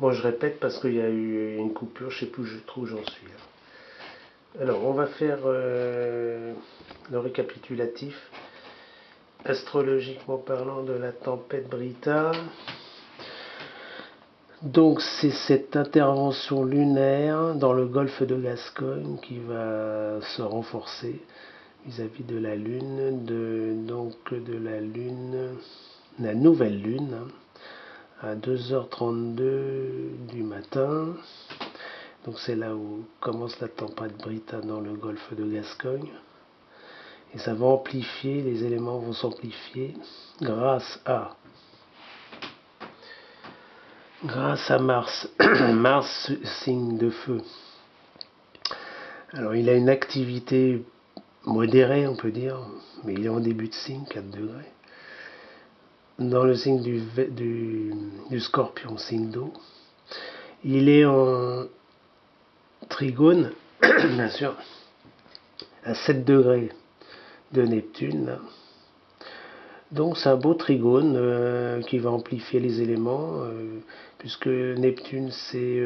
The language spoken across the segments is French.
Bon, je répète parce qu'il y a eu une coupure, je ne sais plus trop où j'en suis. Alors, on va faire le récapitulatif, astrologiquement parlant, de la tempête Brita. Donc, c'est cette intervention lunaire dans le golfe de Gascogne qui va se renforcer vis-à-vis de la Lune, la nouvelle Lune, à 2h32 du matin. Donc c'est là où commence la tempête Brita dans le golfe de Gascogne. Et ça va amplifier, les éléments vont s'amplifier grâce à Mars. Mars, signe de feu. Alors il a une activité modérée, on peut dire, mais il est en début de signe, 4 degrés. Dans le signe du Scorpion, signe d'eau. Il est en trigone, bien sûr, à 7 degrés de Neptune. Là. Donc c'est un beau trigone qui va amplifier les éléments, puisque Neptune c'est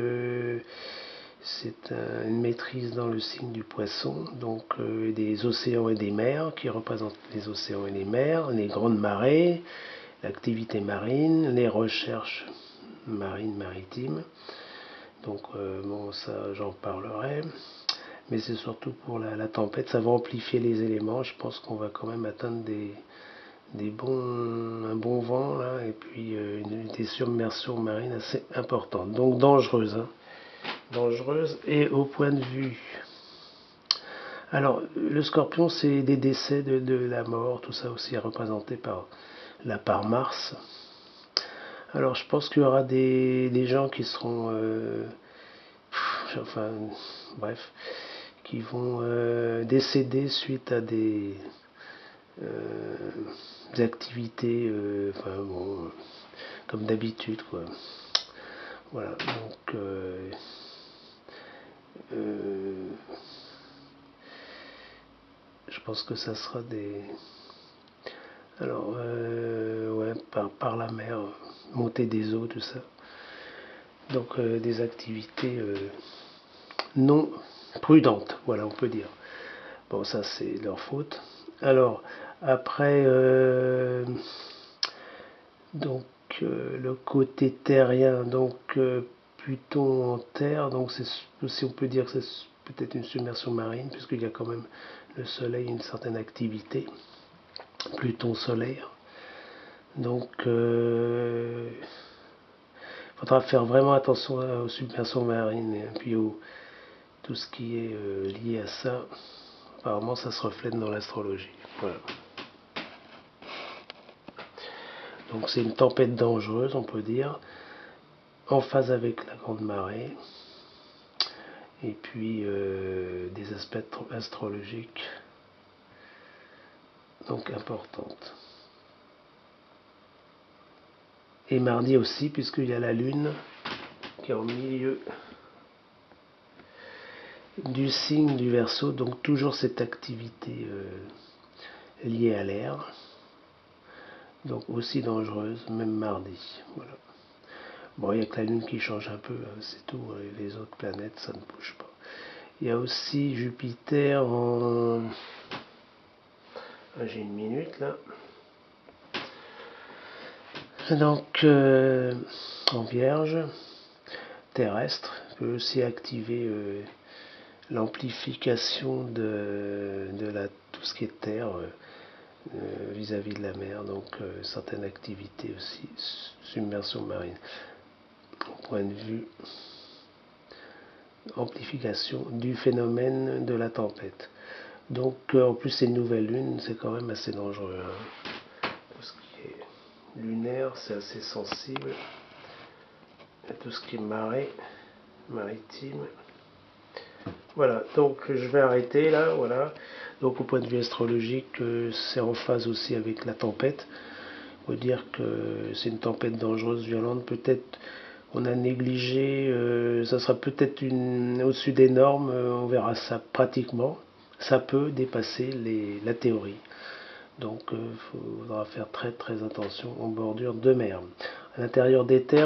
une maîtrise dans le signe du Poisson, donc des océans et des mers, qui représentent les océans et les mers, les grandes marées, l'activité marine, les recherches maritimes. Donc bon, ça j'en parlerai. Mais c'est surtout pour la tempête, ça va amplifier les éléments. Je pense qu'on va quand même atteindre un bon vent là, et puis des submersions marines assez importantes. Donc dangereuses. Dangereuse. Et au point de vue. Alors, le Scorpion, c'est des décès, de la mort, tout ça aussi est représenté par Mars. Alors, je pense qu'il y aura des gens qui seront. Bref, qui vont décéder suite à des activités, comme d'habitude, quoi. Voilà, donc je pense que ça sera des. Alors, ouais, par la mer, montée des eaux, tout ça. Donc, des activités non prudentes, voilà, on peut dire. Bon, ça, c'est leur faute. Alors, après, le côté terrien, donc Pluton en terre, donc si on peut dire que c'est peut-être une submersion marine, puisqu'il y a quand même le soleil, une certaine activité, Pluton solaire. Donc il faudra faire vraiment attention aux submersions marines et puis tout ce qui est lié à ça. Apparemment ça se reflète dans l'astrologie. Voilà. Donc c'est une tempête dangereuse, on peut dire, en phase avec la grande marée. Et puis des aspects astrologiques donc importantes. Et mardi aussi, puisqu'il y a la Lune qui est au milieu du signe du Verseau, donc toujours cette activité liée à l'air, donc aussi dangereuse, même mardi. Voilà. Bon, il n'y a que la Lune qui change un peu, c'est tout, les autres planètes, ça ne bouge pas. Il y a aussi Jupiter en. J'ai une minute là. Donc en Vierge, terrestre, peut aussi activer l'amplification de tout ce qui est terre vis-à-vis de la mer, donc certaines activités aussi, submersion marine. Au point de vue amplification du phénomène de la tempête. Donc en plus c'est une nouvelle lune, c'est quand même assez dangereux. Tout ce qui est lunaire, c'est assez sensible. Et tout ce qui est marée, maritime. Voilà, donc je vais arrêter là, voilà. Donc au point de vue astrologique, c'est en phase aussi avec la tempête. On peut dire que c'est une tempête dangereuse, violente. Peut-être on a négligé, ça sera peut-être au-dessus des normes, on verra ça pratiquement. Ça peut dépasser la théorie. Donc il faudra faire très très attention aux bordures de mer. À l'intérieur des terres,